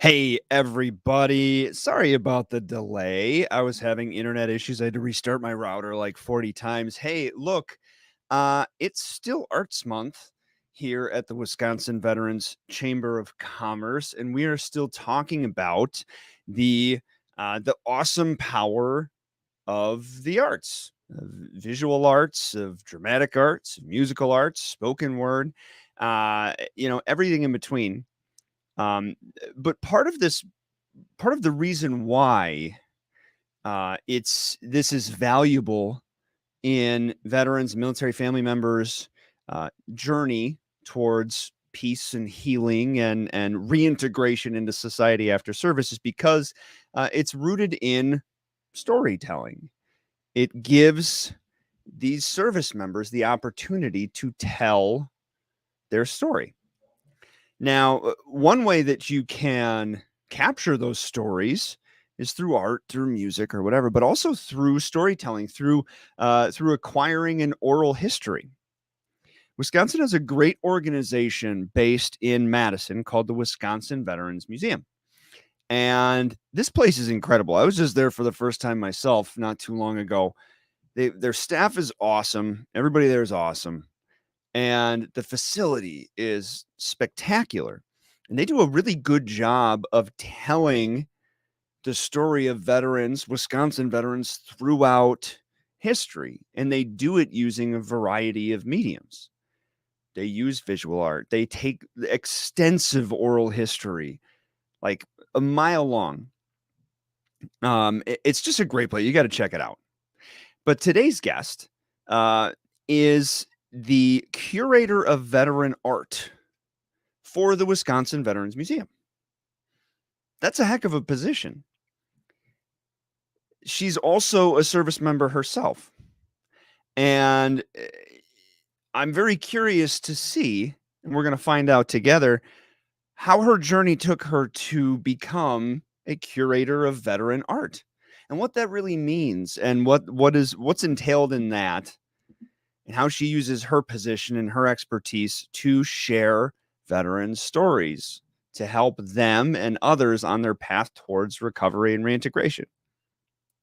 Hey, everybody. Sorry about the delay. I was having internet issues. I had to restart my router like 40 times. Hey, look, it's still Arts Month here at the Wisconsin Veterans Chamber of Commerce, and we are still talking about the the awesome power of the arts, of visual arts, of dramatic arts, musical arts, spoken word, everything in between. Um, but part of the reason why this is valuable in veterans, military family members' journey towards peace and healing and reintegration into society after service is because it's rooted in storytelling. It gives these service members the opportunity to tell their story. Now, one way that you can capture those stories is through art, through music, or whatever, but also through storytelling, through acquiring an oral history. Wisconsin has a great organization based in Madison called the Wisconsin Veterans Museum. And this place is incredible. I was just there for the first time myself not too long ago. Their staff is awesome. Everybody there is awesome. And the facility is spectacular. And they do a really good job of telling the story of veterans, Wisconsin veterans throughout history. And they do it using a variety of mediums. They use visual art. They take extensive oral history, like a mile long. It's just a great place. You got to check it out. But today's guest is the curator of veteran art for the Wisconsin Veterans Museum. That's a heck of a position. She's also a service member herself. And I'm very curious to see, and we're going to find out together, how her journey took her to become a curator of veteran art and what that really means and what's entailed in that and how she uses her position and her expertise to share veterans' stories to help them and others on their path towards recovery and reintegration.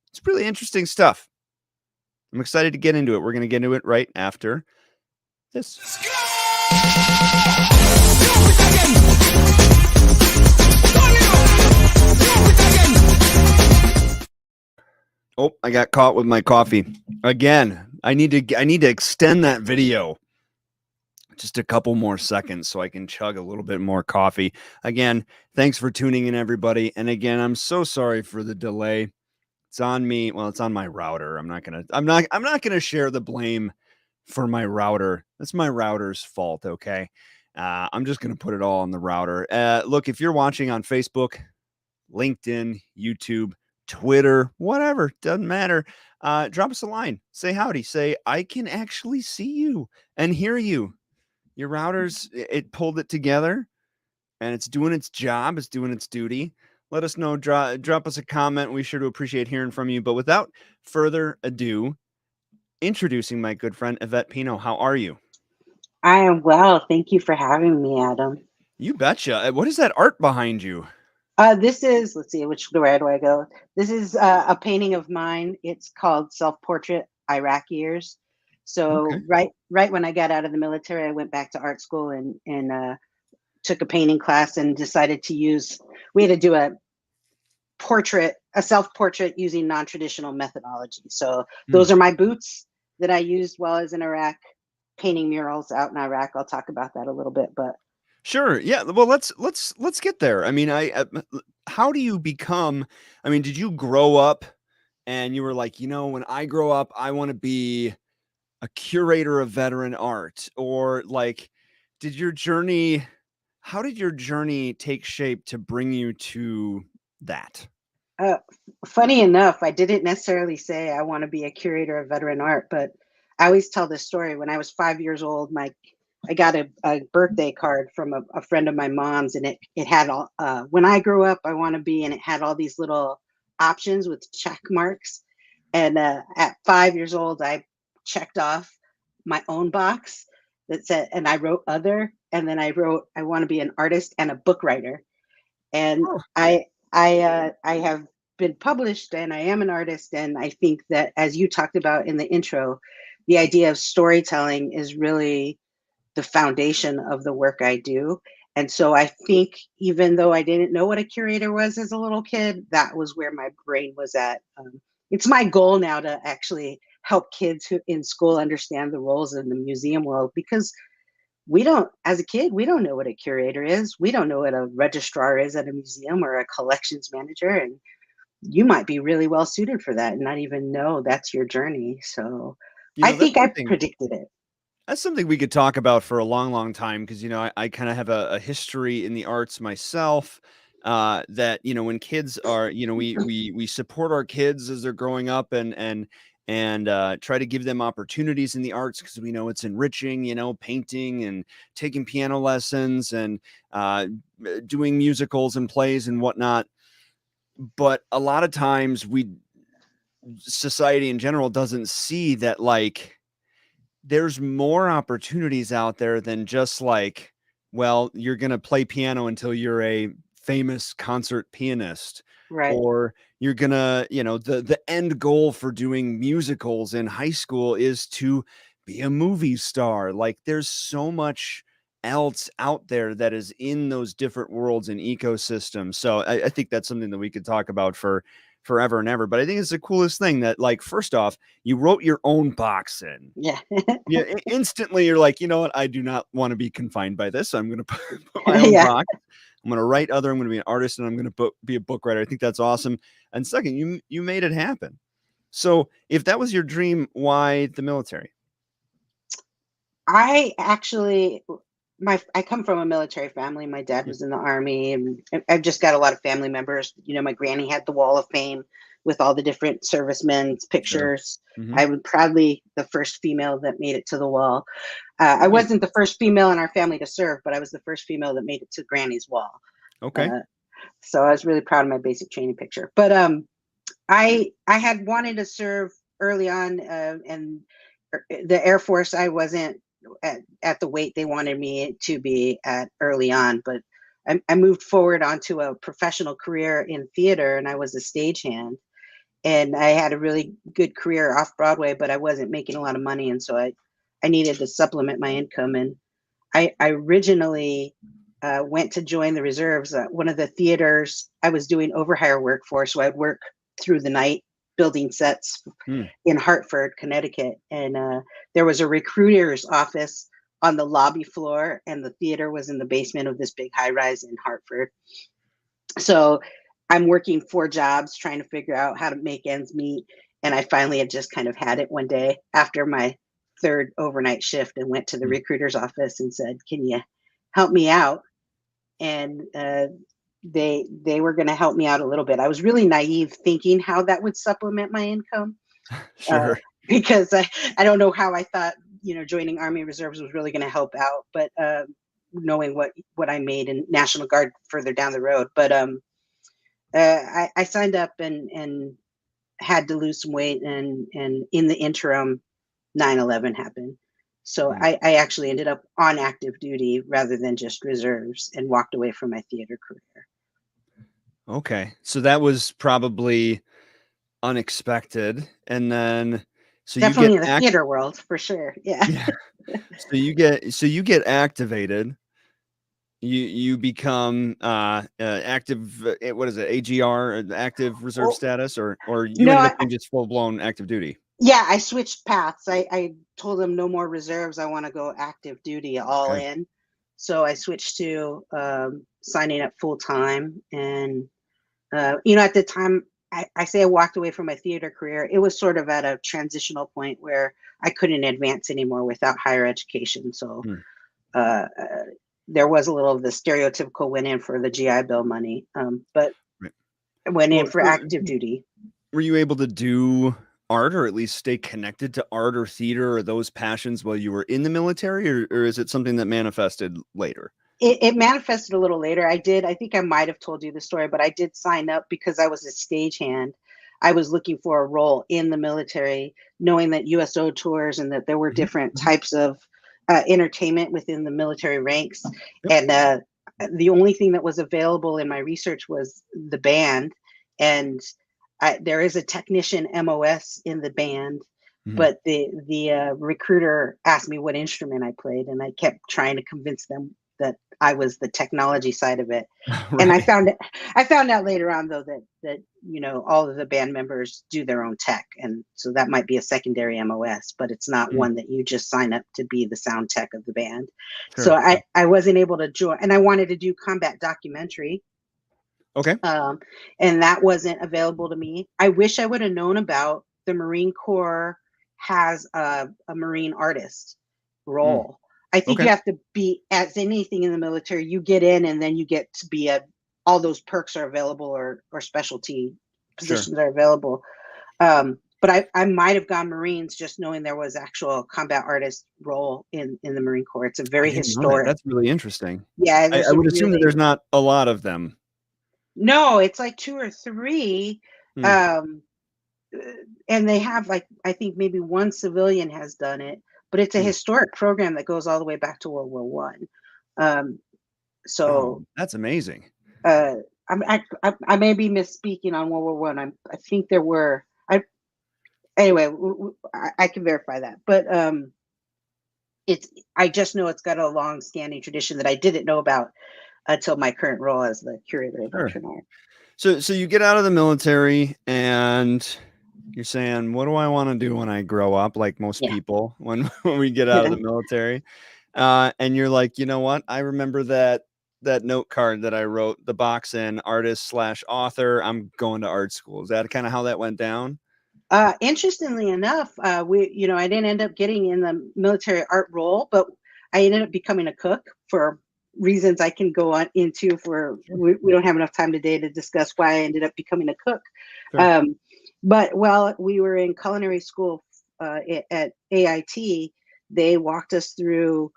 It's really interesting stuff. I'm excited to get into it. We're going to get into it right after this. Oh, I got caught with my coffee again. I need to extend that video just a couple more seconds so I can chug a little bit more coffee. Again, thanks for tuning in, everybody. And again, I'm so sorry for the delay. It's on me. Well, it's on my router. I'm not gonna share the blame for my router. That's my router's fault. Okay. I'm just gonna put it all on the router. Look, if you're watching on Facebook, LinkedIn, YouTube, Twitter, whatever, doesn't matter. Drop us a line. Say howdy. Say, I can actually see you and hear you. Your router's, it pulled it together and it's doing its job. It's doing its duty. Let us know. Drop us a comment. We sure do appreciate hearing from you. But without further ado, introducing my good friend, Yvette Pino. How are you? I am well. Thank you for having me, Adam. You betcha. What is that art behind you? This is, let's see, where do I go? This is a painting of mine. It's called Self-Portrait Iraq Years. So Okay. right when I got out of the military, I went back to art school and took a painting class and decided to we had to do a self-portrait using non-traditional methodology. So those are my boots that I used while I was in Iraq, painting murals out in Iraq. I'll talk about that a little bit, but Sure. Yeah. Well, let's get there. I mean, how do you become? I mean, did you grow up and you were like, when I grow up, I want to be a curator of veteran art, or like, did your journey? How did your journey take shape to bring you to that? Uh, funny enough, I didn't necessarily say I want to be a curator of veteran art, but I always tell this story. When I was 5 years old, I got a birthday card from a friend of my mom's, and it had all when I grew up, I want to be, and it had all these little options with check marks. And at 5 years old, I checked off my own box that said, and I wrote other, and then I wrote I want to be an artist and a book writer. And Oh, I have been published, and I am an artist. And I think that, as you talked about in the intro, the idea of storytelling is really the foundation of the work I do. And so I think, even though I didn't know what a curator was as a little kid, that was where my brain was at. It's my goal now to actually help kids who in school understand the roles in the museum world, because we don't, as a kid, we don't know what a curator is. We don't know what a registrar is at a museum, or a collections manager. And you might be really well suited for that and not even know that's your journey. So you I know, that's think I something predicted it. That's something we could talk about for a long, long time because I kind of have a history in the arts myself. That when kids are, we support our kids as they're growing up and try to give them opportunities in the arts because we know it's enriching. Painting and taking piano lessons and doing musicals and plays and whatnot. But a lot of times, society in general doesn't see that there's more opportunities out there than just well, you're going to play piano until you're a famous concert pianist, Right. or you're going to, the end goal for doing musicals in high school is to be a movie star. There's so much else out there that is in those different worlds and ecosystems. So I think that's something that we could talk about for forever and ever. But I think it's the coolest thing that, first off, you wrote your own box in. Yeah. Yeah, instantly you're like, you know what? I do not want to be confined by this. I'm going to put my own Yeah. box. I'm going to write I'm going to be an artist, and I'm going to be a book writer. I think that's awesome. And second, you made it happen. So if that was your dream, why the military? I actually, I come from a military family. My dad Yeah. was in the army, and I've just got a lot of family members. My granny had the wall of fame with all the different servicemen's Sure. pictures. Mm-hmm. I was proudly the first female that made it to the wall. I Nice. wasn't the first female in our family to serve, but I was the first female that made it to Granny's wall. Okay. Uh, so I was really proud of my basic training picture. But I had wanted to serve early on, and the Air Force, I wasn't at the weight they wanted me to be at early on, but I moved forward onto a professional career in theater, and I was a stagehand. And I had a really good career off Broadway, but I wasn't making a lot of money, and so I needed to supplement my income. And I originally went to join the reserves. One of the theaters I was doing overhire work for, so I'd work through the night building sets Hmm. in Hartford, Connecticut. And there was a recruiter's office on the lobby floor, and the theater was in the basement of this big high rise in Hartford. So I'm working 4 jobs trying to figure out how to make ends meet. And I finally had just kind of had it one day after my third overnight shift, and went to the Hmm. recruiter's office and said, "Can you help me out?" And they were going to help me out a little bit. I was really naive, thinking how that would supplement my income, uh, Sure. because I don't know how I thought joining Army Reserves was really going to help out, but knowing what I made in National Guard further down the road. But I signed up and had to lose some weight, and in the interim, 9/11 happened. So Hmm. I actually ended up on active duty rather than just reserves, and walked away from my theater career. Okay. So that was probably unexpected. And then, so you get Definitely in the theater world, for sure. Yeah. yeah. So you get activated. You become active. What is it? AGR, active reserve Oh, status, or you no, ended up being just full blown active duty. yeah, I switched paths. I told them no more reserves. I want to go active duty, all Okay. in. So I switched to signing up full time. And at the time, I say I walked away from my theater career. It was sort of at a transitional point where I couldn't advance anymore without higher education. So Hmm. uh, there was a little of the stereotypical went in for the GI Bill money, but Right. I went in Well, for active duty. were you able to do art, or at least stay connected to art or theater or those passions while you were in the military, or is it something that manifested later? It manifested a little later. I think I might have told you the story, but I did sign up because I was a stagehand. I was looking for a role in the military, knowing that USO tours and that there were Mhm, different mhm. types of entertainment within the military ranks. Yep. And the only thing that was available in my research was the band, and there is a technician MOS in the band, but the recruiter asked me what instrument I played, and I kept trying to convince them that I was the technology side of it. Right. And I found out later on though that all of the band members do their own tech, and so that might be a secondary MOS, but it's not one that you just sign up to be the sound tech of the band. Sure. So I wasn't able to join, and I wanted to do combat documentary. Okay. And that wasn't available to me. I wish I would have known about the Marine Corps has a Marine artist role. I think you have to be, as anything in the military, you get in and then you get to be all those perks are available, or specialty positions are available. But I might have gone Marines just knowing there was actual combat artist role in the Marine Corps. It's a very historic. That's really interesting. Yeah. I would assume that there's not a lot of them. No, it's like 2 or 3. And they have, like, I think maybe one civilian has done it, but it's a historic program that goes all the way back to World War I. So that's amazing. I may be misspeaking on World War One. I think there were. Anyway, I can verify that, but I just know it's got a long-standing tradition that I didn't know about until my current role as the curator of veteran art. So you get out of the military and you're saying, what do I want to do when I grow up? Like most people, when we get out of the military, and you're like, you know what? I remember that note card that I wrote the box in, artist/author. I'm going to art school. Is that kind of how that went down? Interestingly enough, I didn't end up getting in the military art role, but I ended up becoming a cook for reasons I can go on into. We don't have enough time today to discuss why I ended up becoming a cook. But while we were in culinary school at AIT, they walked us through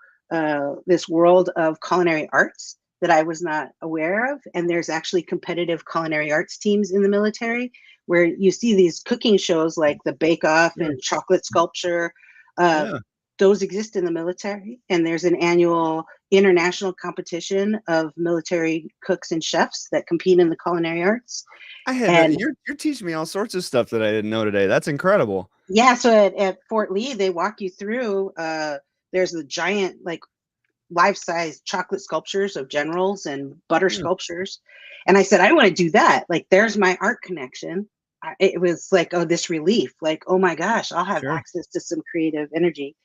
this world of culinary arts that I was not aware of. And there's actually competitive culinary arts teams in the military where you see these cooking shows like the Bake Off and chocolate sculpture. Those exist in the military, and there's an annual international competition of military cooks and chefs that compete in the culinary arts. You're teaching me all sorts of stuff that I didn't know today. That's incredible. Yeah, so at Fort Lee, they walk you through. There's the giant, like, life-size chocolate sculptures of generals and butter sculptures, and I said, I want to do that. Like, there's my art connection. It was like, this relief. Like, oh my gosh, I'll have access to some creative energy.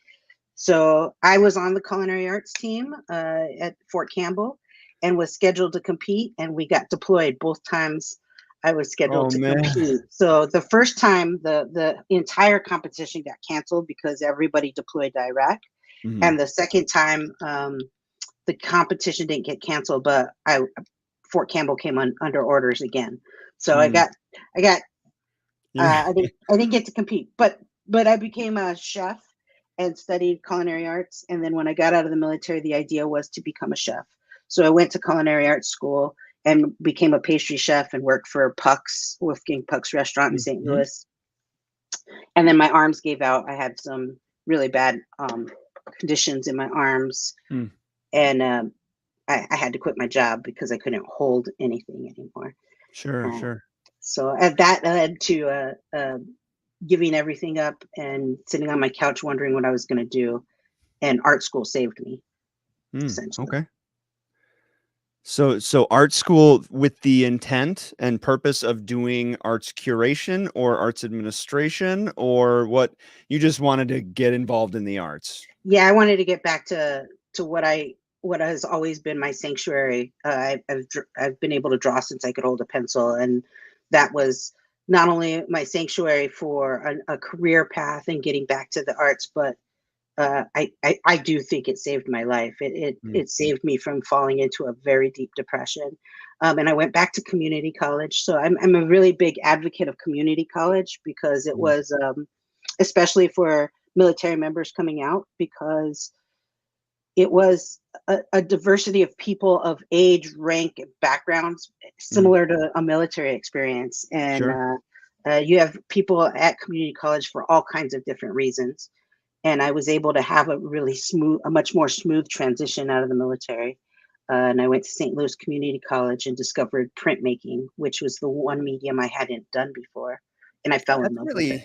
So I was on the culinary arts team at Fort Campbell and was scheduled to compete, and we got deployed both times I was scheduled to compete. So the first time the entire competition got canceled because everybody deployed to Iraq. And the second time the competition didn't get canceled, but Fort Campbell came under orders again. So I didn't get to compete, but I became a chef and studied culinary arts. And then when I got out of the military, the idea was to become a chef. So I went to culinary arts school and became a pastry chef and worked for Wolfgang Puck's restaurant in St. Louis. And then my arms gave out. I had some really bad conditions in my arms. And I had to quit my job because I couldn't hold anything anymore. Sure. So that led to giving everything up and sitting on my couch wondering what I was going to do. And art school saved me. Essentially. Okay. So art school with the intent and purpose of doing arts curation or arts administration, or what? You just wanted to get involved in the arts? Yeah, I wanted to get back to what has always been my sanctuary. I've been able to draw since I could hold a pencil, and that was not only my sanctuary for a career path and getting back to the arts, but I do think it saved my life. It saved me from falling into a very deep depression. And I went back to community college. So I'm a really big advocate of community college because it was, especially for military members coming out, because it was a diversity of people of age, rank, backgrounds, similar to a military experience. And you have people at community college for all kinds of different reasons. And I was able to have a much more smooth transition out of the military. And I went to St. Louis Community College and discovered printmaking, which was the one medium I hadn't done before. And I fell in That's love with it. really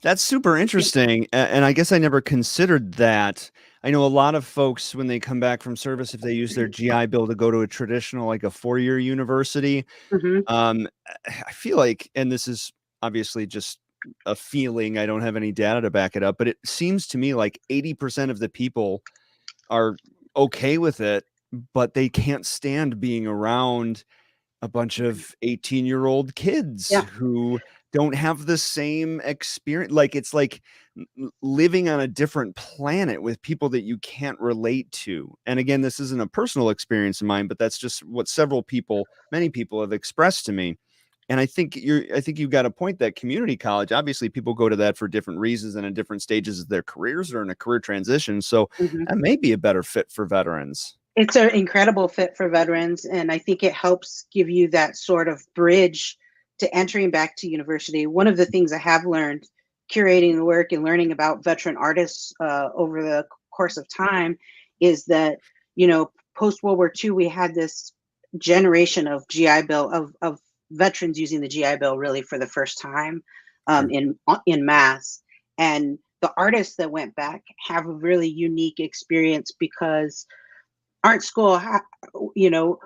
That's super interesting. And I guess I never considered that. I know a lot of folks, when they come back from service, if they use their GI Bill to go to a traditional, like a 4-year university, Hmm. um, I feel like, and this is obviously just a feeling, I don't have any data to back it up, but it seems to me like 80% of the people are okay with it, but they can't stand being around a bunch of 18-year-old kids Yeah. who don't have the same experience. Like, it's like living on a different planet with people that you can't relate to. And again, this isn't a personal experience of mine, but that's just what many people have expressed to me. And I think you've got a point that community college, obviously people go to that for different reasons and in different stages of their careers or in a career transition. So Hmm. that may be a better fit for veterans. It's an incredible fit for veterans, and I think it helps give you that sort of bridge to entering back to university. One of the things I have learned curating the work and learning about veteran artists over the course of time is that, post World War II, we had this generation of GI Bill of veterans using the GI Bill really for the first time Sure. in mass, and the artists that went back have a really unique experience because art school, you know,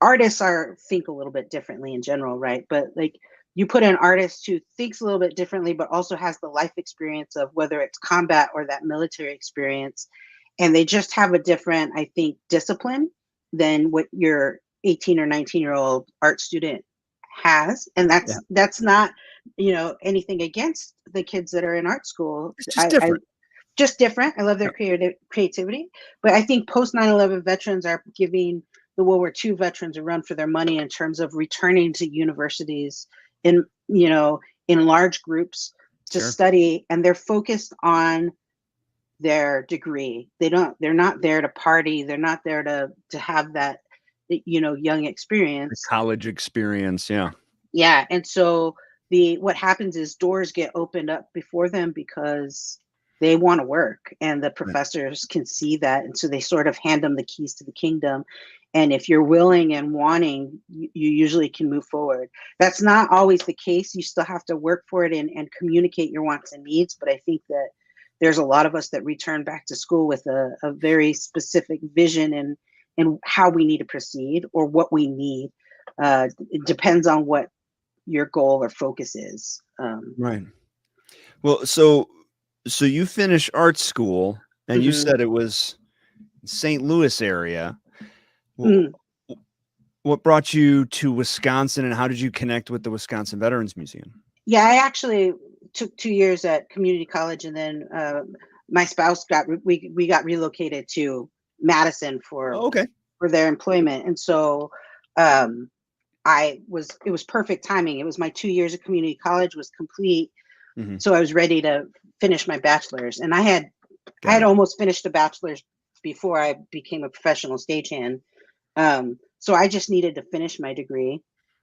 artists think a little bit differently in general, right? But like you put an artist who thinks a little bit differently, but also has the life experience of whether it's combat or that military experience, and they just have a different, I think, discipline than what your 18 or 19-year-old art student has, and Yeah. that's not anything against the kids that are in art school. It's just I different. just different. I love their Yep. creativity, but I think post 9/11 veterans are giving the World War II veterans a run for their money in terms of returning to universities in in large groups to Sure. study, and they're focused on their degree. They're not there to party. They're not there to have that young The experience. college experience. Yeah. Yeah, and so what happens is doors get opened up before them because they want to work, and the Right. professors can see that, and so they sort of hand them the keys to the kingdom. And if you're willing and wanting, you usually can move forward. That's not always the case. You still have to work for it and communicate your wants and needs. But I think that there's a lot of us that return back to school with a very specific vision and how we need to proceed or what we need. It depends on what your goal or focus is. Right. Well, so you finished art school and you Mhm. said it was St. Louis area. Wh- Mm. What brought you to Wisconsin and how did you connect with the Wisconsin Veterans Museum? Yeah, I actually took 2 years at community college, and then my spouse we got relocated to Madison Oh, okay. for their employment, and so um, it was perfect timing. It was my 2 years of community college was complete, Hmm. so I was ready to finish my bachelor's, and I Got had it. almost finished a bachelor's before I became a professional stagehand. So I just needed to finish my degree.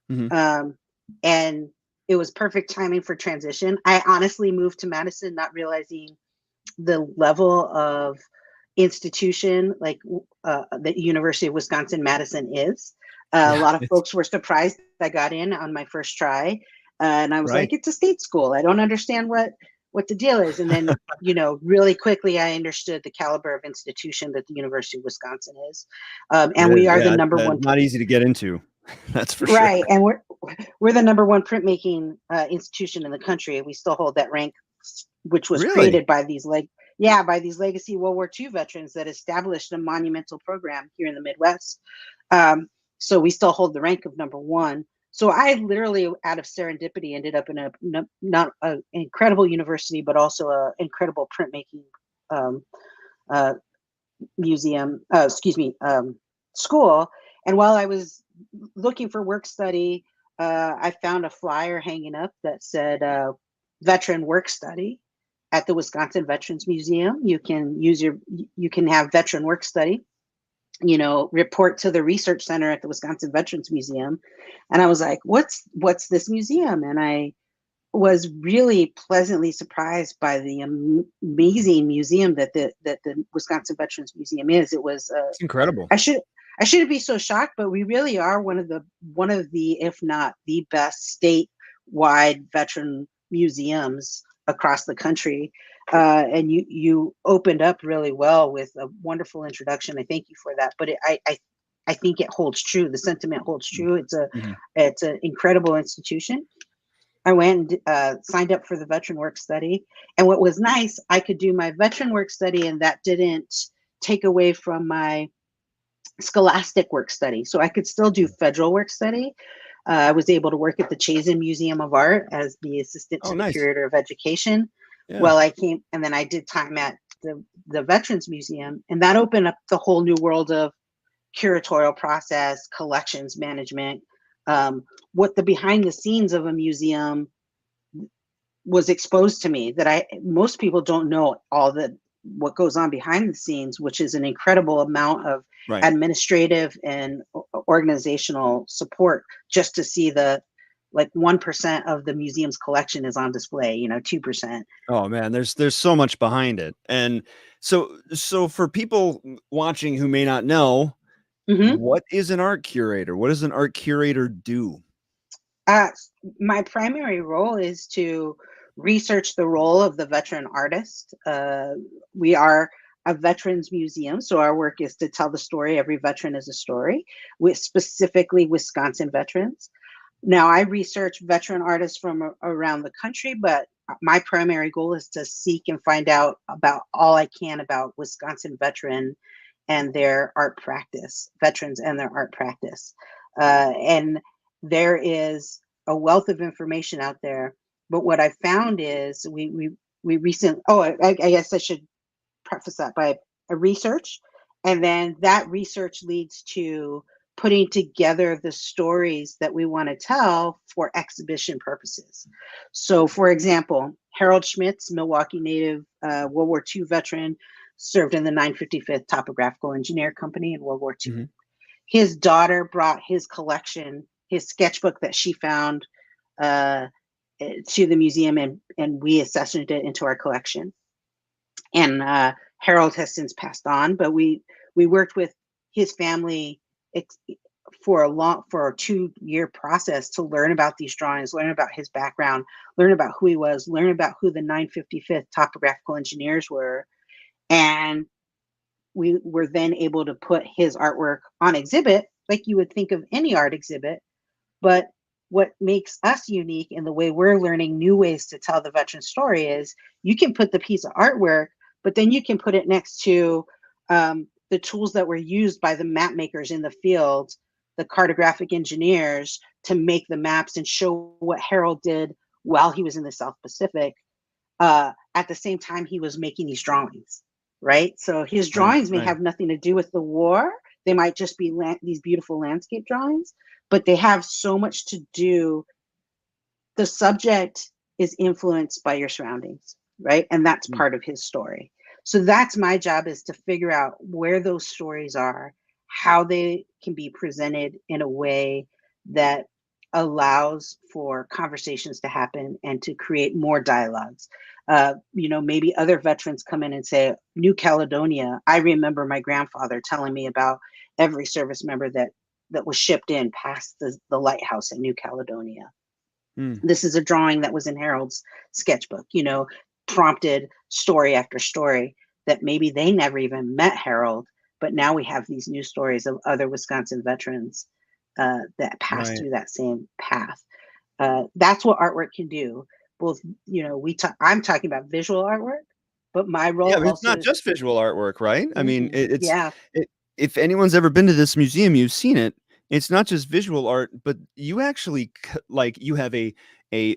Hmm. Um, and it was perfect timing for transition. I honestly moved to Madison not realizing the level of institution like the University of Wisconsin Madison is. A Yeah. lot of folks were surprised I got in on my first try, and I was Right. like, "It's a state school. I don't understand what the deal is." And then, really quickly, I understood the caliber of institution that the University of Wisconsin is, It and we is. are the Yeah. It's number one. not easy to get into. That's for sure. Right, and we're the number one printmaking institution in the country. We still hold that rank, which was Really? created by by these legacy World War II veterans that established a monumental program here in the Midwest. Um, so we still hold the rank of number one. So I literally, out of serendipity, ended up in not an incredible university, but also an incredible printmaking um, uh, museum. School. And while I was looking for work study, I found a flyer hanging up that said veteran work study at the Wisconsin Veterans Museum. You can have veteran work study, report to the research center at the Wisconsin Veterans Museum. And I was like, what's this museum? And I was really pleasantly surprised by the amazing museum that the Wisconsin Veterans Museum is. It was It's incredible. I shouldn't be so shocked, but we really are one of the if not the best statewide veteran museums across the country. And you opened up really well with a wonderful introduction. I thank you for that. But I think it holds true. The sentiment holds true. Mm-hmm. It's an incredible institution. I went and signed up for the veteran work study. And what was nice, I could do my veteran work study, and that didn't take away from my scholastic work study. So I could still do federal work study. I was able to work at the Chazen Museum of Art as the assistant to the Nice. Curator of Education. Yeah. Well, I came, and then I did time at the Veterans Museum, and that opened up the whole new world of curatorial process, collections management, what the behind the scenes of a museum was exposed to me, that most people don't know what goes on behind the scenes, which is an incredible amount of Right. administrative and organizational support just to see the 1% of the museum's collection is on display, 2%. Oh man, there's so much behind it. And so for people watching who may not know, what is an art curator? What does an art curator do? My primary role is to research the role of the veteran artist. We are a veterans museum, so our work is to tell the story. Every veteran is a story, with specifically Wisconsin veterans. Now, I research veteran artists from around the country, but my primary goal is to seek and find out about all I can about Wisconsin veteran and their art practice, veterans and their art practice. And there is a wealth of information out there. But what I found is we recently, I guess I should preface that by a research. And then that research leads to putting together the stories that we want to tell for exhibition purposes. So, for example, Harold Schmitz, Milwaukee native, World War II veteran, served in the 955th Topographical Engineer Company in World War II. Mm-hmm. His daughter brought his collection, his sketchbook that she found, to the museum, and we accessioned it into our collection. And Harold has since passed on, but we worked with his family for a 2-year process to learn about these drawings, learn about his background, learn about who he was, learn about who the 955th Topographical Engineers were. And we were then able to put his artwork on exhibit, like you would think of any art exhibit. But what makes us unique in the way we're learning new ways to tell the veteran story is you can put the piece of artwork, but then you can put it next to the tools that were used by the map makers in the field, the cartographic engineers, to make the maps and show what Harold did while he was in the South Pacific. At the same time, he was making these drawings, right? So his drawings may have nothing to do with the war. They might just be these beautiful landscape drawings, but they have so much to do. The subject is influenced by your surroundings, right? And that's part of his story. So that's my job, is to figure out where those stories are, how they can be presented in a way that allows for conversations to happen and to create more dialogues. Maybe other veterans come in and say, New Caledonia. I remember my grandfather telling me about every service member that was shipped in past the lighthouse in New Caledonia. This is a drawing that was in Harold's sketchbook, prompted story after story that maybe they never even met Harold, but now we have these new stories of other Wisconsin veterans that passed through that same path. That's what artwork can do. Both, I'm talking about visual artwork, but my role but it's not just visual artwork, right? I mean, if anyone's ever been to this museum, you've seen it. It's not just visual art, but you actually you have a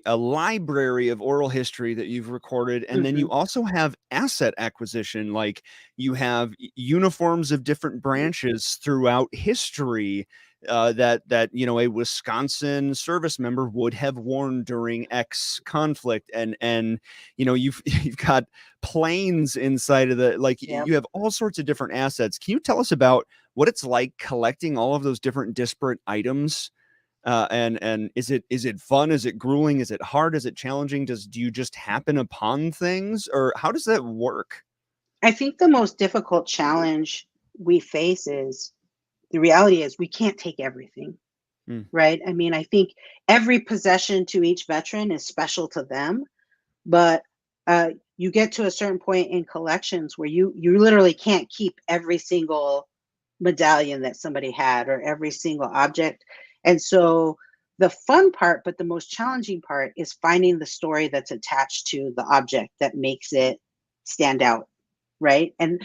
library of oral history that you've recorded, and then you also have asset acquisition, like you have uniforms of different branches throughout history that a Wisconsin service member would have worn during X conflict, and you've got planes inside of you have all sorts of different assets. Can you tell us about what it's like collecting all of those different disparate items And is it fun? Is it grueling? Is it hard? Is it challenging? Do you just happen upon things, or how does that work? I think the most difficult challenge we face is the reality is we can't take everything, Mm, right? I mean, I think every possession to each veteran is special to them, but you get to a certain point in collections where you literally can't keep every single medallion that somebody had or every single object. And so the fun part, but the most challenging part, is finding the story that's attached to the object that makes it stand out, right? And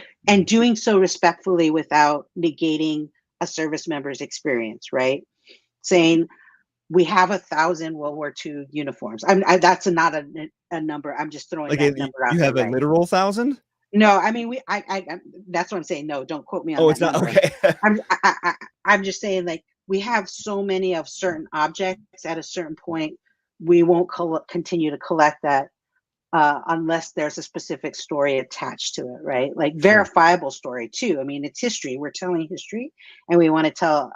doing so respectfully without negating a service member's experience, right? Saying we have 1,000 World War II uniforms. That's not a number. I'm just throwing like that number out you there, have a right? literal 1,000? No, I mean that's what I'm saying. No, don't quote me on Oh, that it's not number. okay. I'm just saying, like, we have so many of certain objects at a certain point, we won't continue to collect that unless there's a specific story attached to it, right? Like Sure. verifiable story too. I mean, it's history. We're telling history, and we want to tell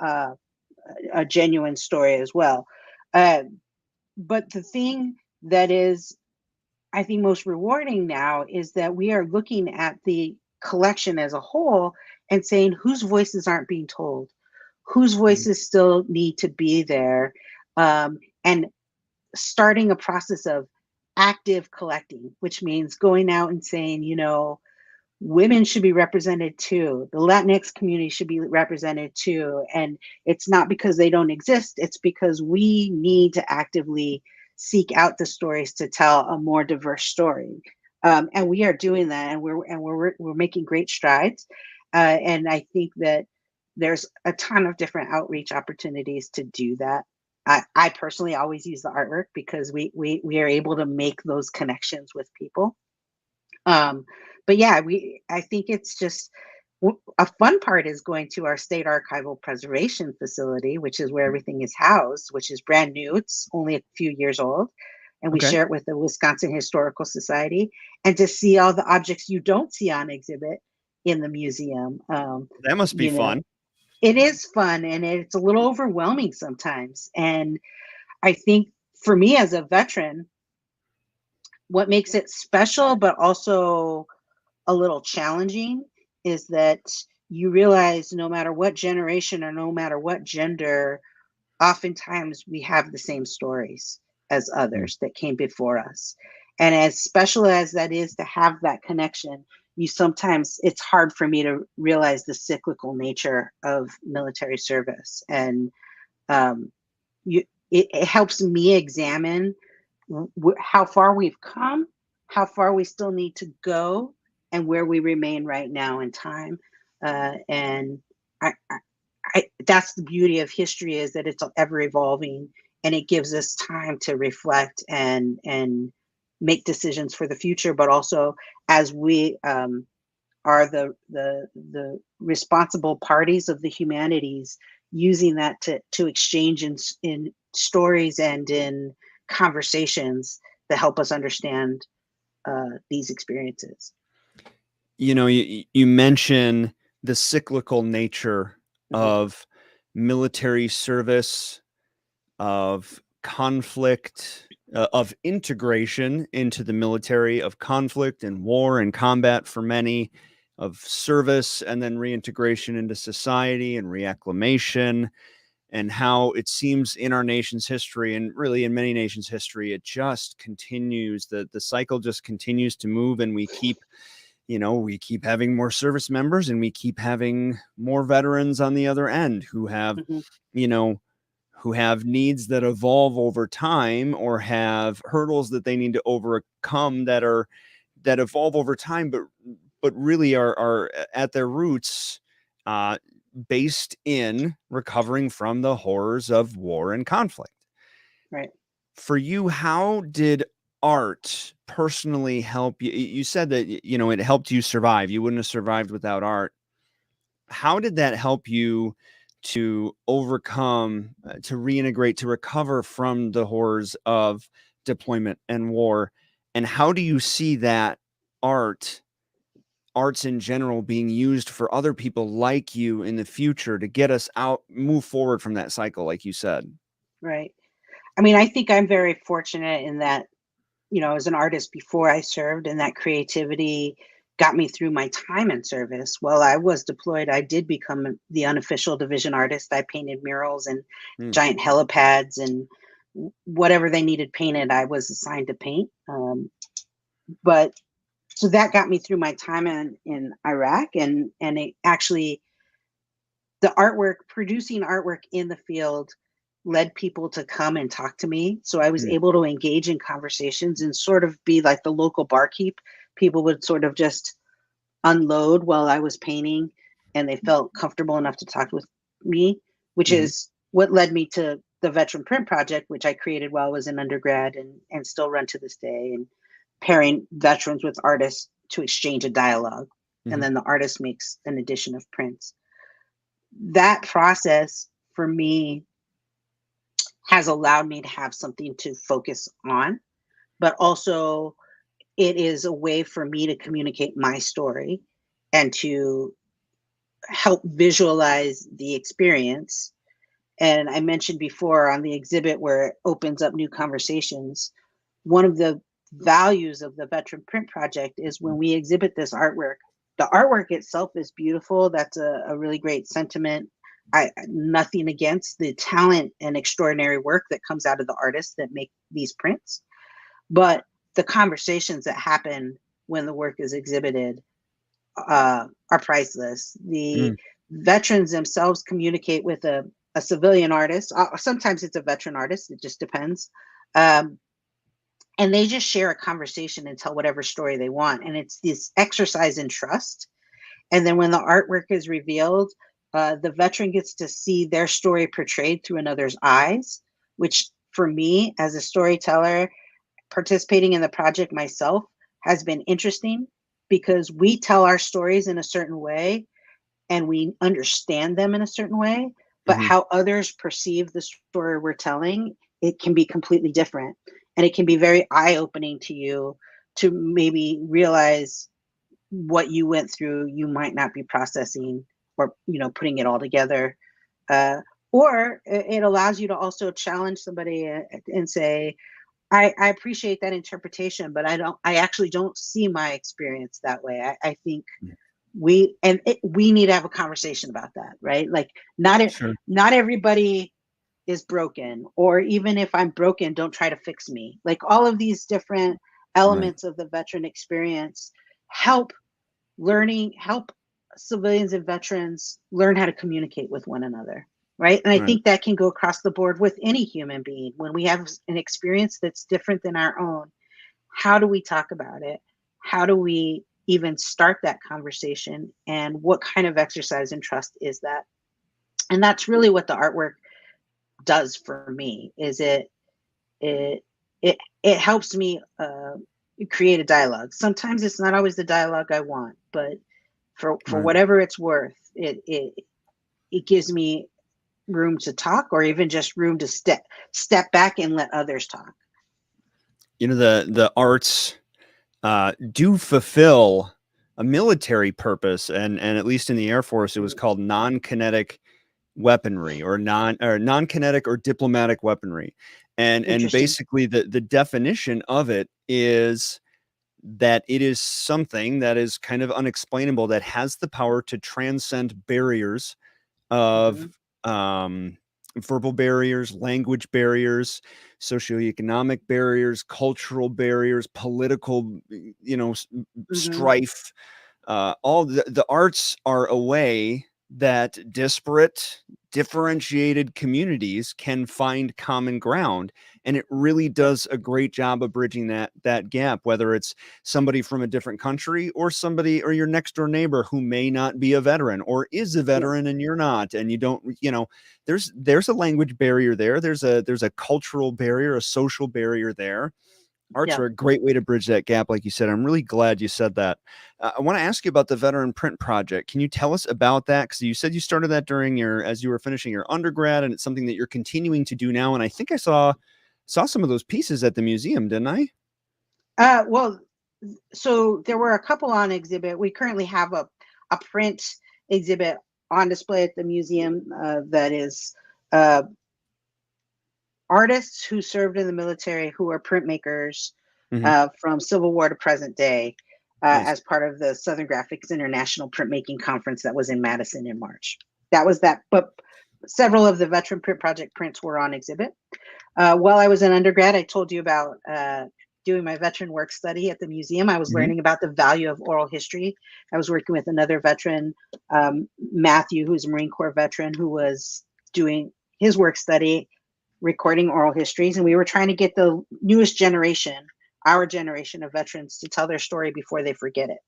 a genuine story as well. Uh, but the thing that is, I think, most rewarding now is that we are looking at the collection as a whole and saying whose voices aren't being told, whose Mm. voices still need to be there, and starting a process of active collecting, which means going out and saying, women should be represented too. The Latinx community should be represented too. And it's not because they don't exist, it's because we need to actively seek out the stories to tell a more diverse story. And we are doing that, and we're making great strides. And I think that there's a ton of different outreach opportunities to do that. I personally always use the artwork because we are able to make those connections with people. Um, but yeah, I think it's just a fun part is going to our state archival preservation facility, which is where everything is housed, which is brand new. It's only a few years old, and we Okay. share it with the Wisconsin Historical Society, and to see all the objects you don't see on exhibit in the museum. That must be You know, fun. it is fun, and it's a little overwhelming sometimes. And I think for me as a veteran, what makes it special, but also a little challenging, is that you realize no matter what generation or no matter what gender, oftentimes we have the same stories as Mm. others that came before us. And as special as that is to have that connection, it's hard for me to realize the cyclical nature of military service. And um, it helps me examine how far we've come, how far we still need to go, and where we remain right now in time. And that's the beauty of history, is that it's ever evolving, and it gives us time to reflect and make decisions for the future. But also, as we are the responsible parties of the humanities, using that to exchange in stories and in conversations that help us understand these experiences. You mention the cyclical nature Mhm. of military service, of conflict, of integration into the military, of conflict and war and combat for many, of service and then reintegration into society and reacclimation, and how it seems in our nation's history, and really in many nations' history, it just continues. The cycle just continues to move, and we keep having more service members, and we keep having more veterans on the other end who have, Mhm. you know, who have needs that evolve over time, or have hurdles that they need to overcome that evolve over time, but really are at their roots uh, based in recovering from the horrors of war and conflict. Right. For you, how did art personally help you? You said that it helped you survive. You wouldn't have survived without art. How did that help you to overcome, to reintegrate, to recover from the horrors of deployment and war? And how do you see that arts in general being used for other people like you in the future to get us out, move forward from that cycle, like you said? Right. I mean, I think I'm very fortunate in that, as an artist before I served, and that creativity got me through my time in service. While I was deployed, I did become the unofficial division artist. I painted murals and Mm, giant helipads and whatever they needed painted, I was assigned to paint. But so that got me through my time in Iraq, and it actually, the artwork, producing artwork in the field led people to come and talk to me. So I was mm, able to engage in conversations and sort of be like the local barkeep. People would sort of just unload while I was painting, and they felt comfortable enough to talk with me, which mhm, is what led me to the Veteran Print Project, which I created while I was in undergrad and still run to this day, and pairing veterans with artists to exchange a dialogue. And mhm, then the artist makes an edition of prints. That process for me has allowed me to have something to focus on, but also it is a way for me to communicate my story and to help visualize the experience. And I mentioned before on the exhibit where it opens up new conversations, one of the values of the Veteran Print Project is when we exhibit this artwork, the artwork itself is beautiful. That's a really great sentiment. I nothing against the talent and extraordinary work that comes out of the artists that make these prints, but the conversations that happen when the work is exhibited are priceless. The mm, veterans themselves communicate with a civilian artist. Sometimes it's a veteran artist. It just depends. Um, and they just share a conversation and tell whatever story they want. And it's this exercise in trust. And then when the artwork is revealed, the veteran gets to see their story portrayed through another's eyes, which for me as a storyteller, participating in the project myself has been interesting because we tell our stories in a certain way and we understand them in a certain way, but mhm. how others perceive the story we're telling, it can be completely different. And it can be very eye-opening to you to maybe realize what you went through, you might not be processing or, putting it all together. Uh, or it allows you to also challenge somebody and say, I appreciate that interpretation, but I actually don't see my experience that way. I think Mm. we need to have a conversation about that, right? Like Sure. not everybody is broken, or even if I'm broken, don't try to fix me. Like all of these different Right. elements of the veteran experience help help civilians and veterans learn how to communicate with one another, right? And I Right. think that can go across the board with any human being. When we have an experience that's different than our own, how do we talk about it? How do we even start that conversation? And what kind of exercise in trust is that? And that's really what the artwork does for me. Is it it helps me create a dialogue. Sometimes it's not always the dialogue I want, but for Right. whatever it's worth, it gives me room to talk, or even just room to step back and let others talk. The arts do fulfill a military purpose, and at least in the Air Force, it was called non-kinetic weaponry or non-kinetic or diplomatic weaponry, and Interesting. basically the definition of it is that it is something that is kind of unexplainable that has the power to transcend barriers of Hmm. um, verbal barriers, language barriers, socioeconomic barriers, cultural barriers, political, Hmm. strife. All the arts are a way that disparate, differentiated communities can find common ground, and it really Yep. does a great job of bridging that gap, whether it's somebody from a different country or somebody or your next door neighbor who may not be a veteran or is a Yep. veteran and you're not, and you don't, there's a language barrier there, there's a cultural barrier, a social barrier there. Arts are Yep. a great way to bridge that gap, like you said. I'm really glad you said that. I want to ask you about the Veteran Print Project. Can you tell us about that? Because you said you started that as you were finishing your undergrad, and it's something that you're continuing to do now. And I think I saw some of those pieces at the museum, didn't I? Well, so there were a couple on exhibit. We currently have a print exhibit on display at the museum that is uh, artists who served in the military who are printmakers Hmm. from Civil War to present day Nice. as part of the Southern Graphics International Printmaking Conference that was in Madison in March. That was that, but several of the Veteran Print Project prints were on exhibit. While I was an undergrad, I told you about doing my veteran work study at the museum. I was Hmm. learning about the value of oral history. I was working with another veteran, Matthew, who's a Marine Corps veteran, who was doing his work study, recording oral histories. And we were trying to get the newest generation, our generation of veterans, to tell their story before they forget it.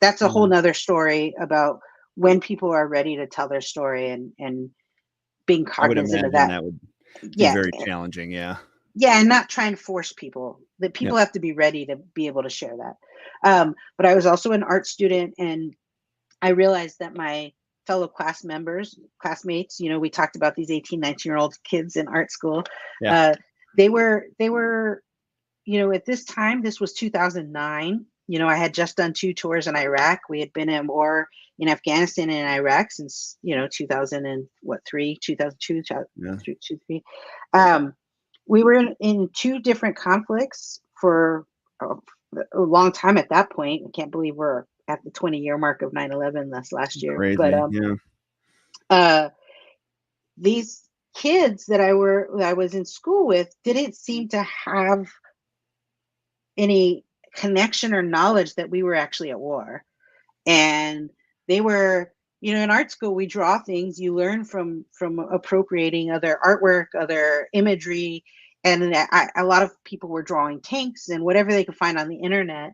That's a whole nother story about when people are ready to tell their story and being I would cognizant of imagine that. that would be Yeah. very challenging. Yeah. Yeah, and not try and force people. That people Yep. have to be ready to be able to share that. But I was also an art student, and I realized that my fellow classmates, we talked about these 18, 19-year-old kids in art school. Yeah. Uh, they were, at this time, this was 2009. I had just done 2 tours in Iraq. We had been in war in Afghanistan and Iraq since, 2003, 2002, Yeah. 2003. We were in 2 different conflicts for a long time at that point. I can't believe we're at the 20-year mark of 9/11 this last year. But Crazy. Yeah. uh, these kids that I was in school with didn't seem to have any connection or knowledge that we were actually at war. And they were, in art school, we draw things, you learn from appropriating other artwork, other imagery. And a lot of people were drawing tanks and whatever they could find on the internet.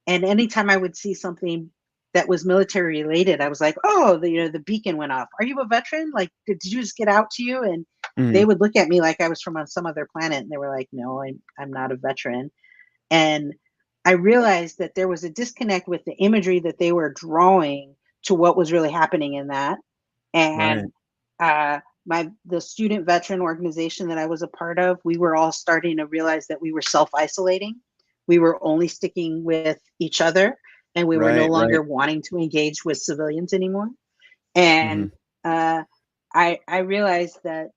And anytime I would see something that was military related, I was like, oh, the beacon went off. Are you a veteran? Like, did you just get out to you? And they Mhm. would look at me like I was from some other planet. And they were like, no, I'm not a veteran. And I realized that there was a disconnect with the imagery that they were drawing to what was really happening in that. Right. And the student veteran organization that I was a part of, we were all starting to realize that we were self-isolating. We were only sticking with each other, and we were no Right. Right. longer wanting to engage with civilians anymore. Hmm. And I realized that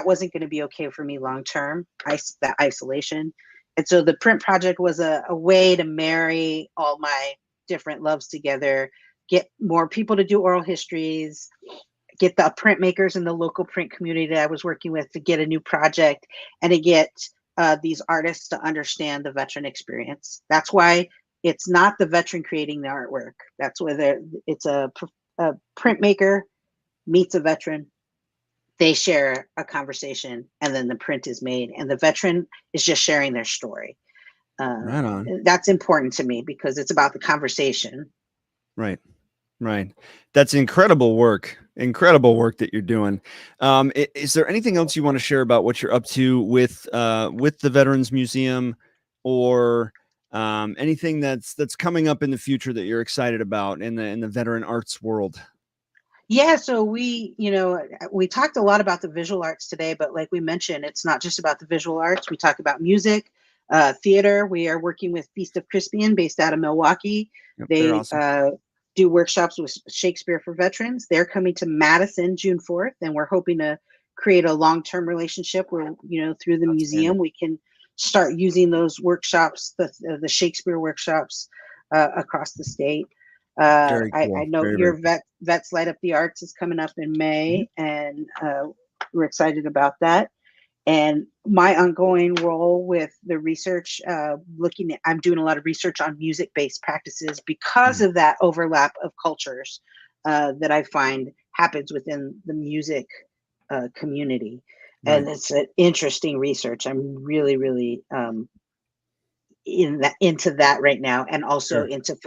wasn't going to be okay for me long term. That isolation. And so the print project was a way to marry all my different loves together, get more people to do oral histories, get the printmakers in the local print community that I was working with to get a new project, and to get these artists to understand the veteran experience. That's why it's not the veteran creating the artwork. That's where it's a printmaker meets a veteran. They share a conversation, and then the print is made, and the veteran is just sharing their story. Right on. That's important to me because it's about the conversation. Right. Right. That's incredible work. Incredible work that you're doing. Is there anything else you want to share about what you're up to with the Veterans Museum, or anything that's coming up in the future that you're excited about in the veteran arts world? Yeah, so we talked a lot about the visual arts today, but like we mentioned, it's not just about the visual arts. We talk about music, theater. We are working with Feast of Crispian, based out of Milwaukee. Yep, they're They awesome. do workshops with Shakespeare for veterans. They're coming to Madison June 4th, and we're hoping to create a long-term relationship where, through the Outstanding. museum, we can start using those workshops, the Shakespeare workshops, across the state. Very I cool. know Very, very your cool. Vets Light Up the Arts is coming up in Mhm. May, and we're excited about that. And my ongoing role with the research, I'm doing a lot of research on music-based practices because Mhm. of that overlap of cultures that I find happens within the music community. Right. And it's an interesting research. I'm really, really into that right now, and also Sure. into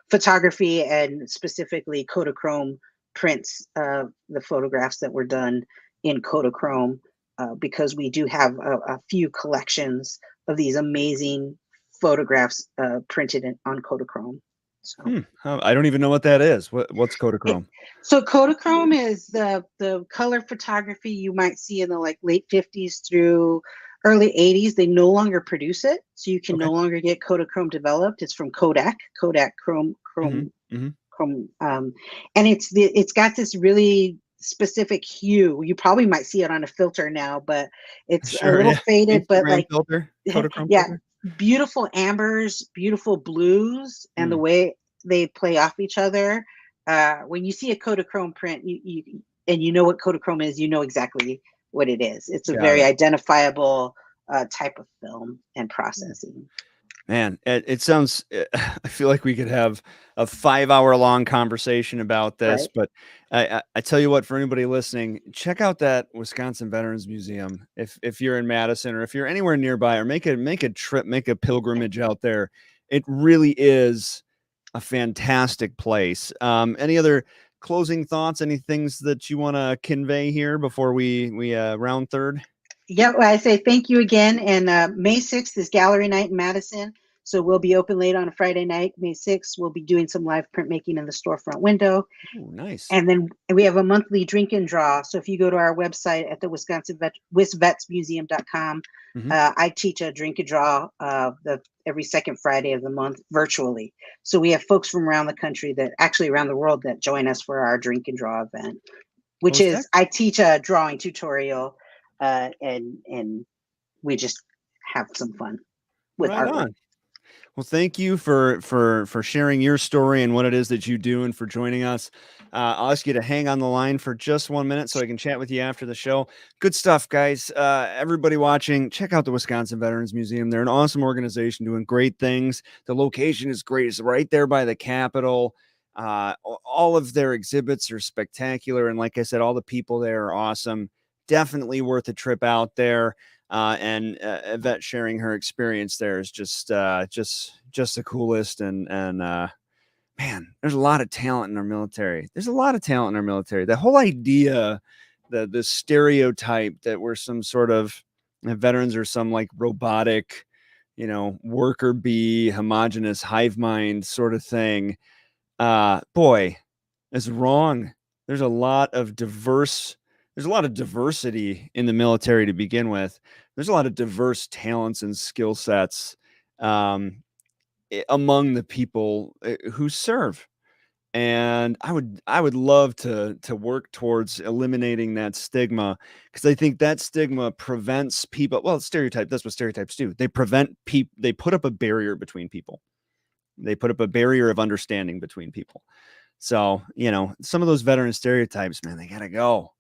photography, and specifically Kodachrome prints, the photographs that were done in Kodachrome, because we do have a few collections of these amazing photographs printed on Kodachrome. So I don't even know what that is. What's it, Kodachrome? so Kodachrome is the color photography you might see in the late 50s through early 80s. They no longer produce it, so you can Okay. no longer get Kodachrome developed. It's from Kodak Hmm. Hmm. Chrome, and it's got this really specific hue. You probably might see it on a filter now, but it's a Sure, little yeah. faded, but Instagram like, filter, Kodachrome yeah, filter. beautiful ambers, beautiful blues, and the Mm, way they play off each other. When you see a Kodachrome print, you know what Kodachrome is, you know exactly what it is. It's a got very it. identifiable type of film and processing. Man, it sounds. I feel like we could have a 5 hour long conversation about this, Right. but I tell you what, for anybody listening, check out that Wisconsin Veterans Museum. If you're in Madison or if you're anywhere nearby, or make a trip, make a pilgrimage out there. It really is a fantastic place. Any other closing thoughts? Any things that you want to convey here before we round third? Yeah, well, I say thank you again. And May 6th is gallery night in Madison. So we'll be open late on a Friday night. May 6th, we'll be doing some live printmaking in the storefront window. Oh, nice. And then we have a monthly drink and draw. So if you go to our website at the wisvetsmuseum.com, Mm-hmm. I teach a drink and draw every second Friday of the month virtually. So we have folks from around the country, that actually around the world, that join us for our drink and draw event, which Well, is I teach a drawing tutorial, and we just have some fun with right artwork. on. Well, thank you for sharing your story and what it is that you do, and for joining us. I'll ask you to hang on the line for just 1 minute so I can chat with you after the show. Good stuff, guys. Everybody watching, check out the Wisconsin Veterans Museum. They're an awesome organization doing great things. The location is great. It's right there by the Capitol. All of their exhibits are spectacular, and like I said, all the people there are awesome. Definitely worth a trip out there. And Yvette sharing her experience there is just the coolest. And man, there's a lot of talent in our military. There's a lot of talent in our military. The whole idea, the stereotype that we're some sort of veterans are some like robotic, worker bee, homogenous hive mind sort of thing. Boy, is wrong. There's a lot of diversity in the military to begin with. There's a lot of diverse talents and skill sets among the people who serve. And I would love to work towards eliminating that stigma, because I think that stigma prevents people. Well, stereotype. That's what stereotypes do. They prevent people. They put up a barrier between people. They put up a barrier of understanding between people. So, some of those veteran stereotypes, man, they gotta go.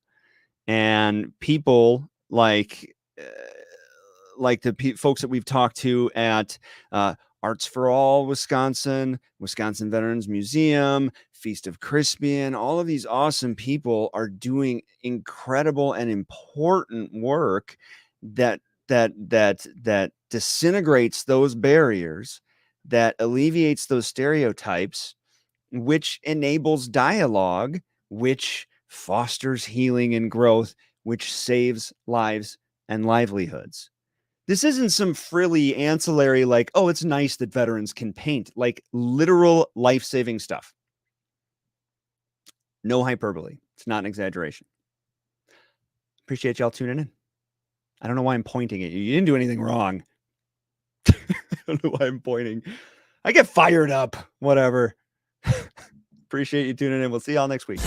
And people like the folks that we've talked to at Arts for All Wisconsin, Wisconsin Veterans Museum, Feast of Crispian, all of these awesome people are doing incredible and important work that disintegrates those barriers, that alleviates those stereotypes, which enables dialogue, which fosters healing and growth, which saves lives and livelihoods. This isn't some frilly ancillary, like, oh, it's nice that veterans can paint, like literal life-saving stuff. No hyperbole. It's not an exaggeration. Appreciate y'all tuning in. I don't know why I'm pointing at you. You didn't do anything wrong. I don't know why I'm pointing. I get fired up. Whatever. Appreciate you tuning in. We'll see y'all next week.